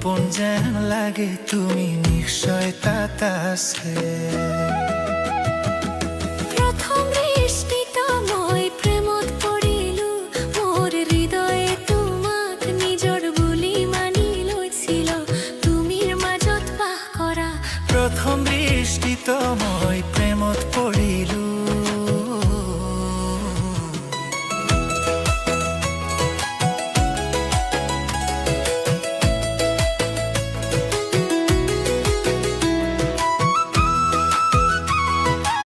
আপন যেন লাগে তুমি নিশ্চয় তাত আছে। প্ৰথম দৃষ্টিত মই প্ৰেমত পৰিলো, মোৰ হৃদয়ে তোমাক নিজৰ বুলি মানি লৈছিল, তুমিৰ মাজত বাস কৰা। প্ৰথম দৃষ্টিত মই প্ৰেমত পড়ি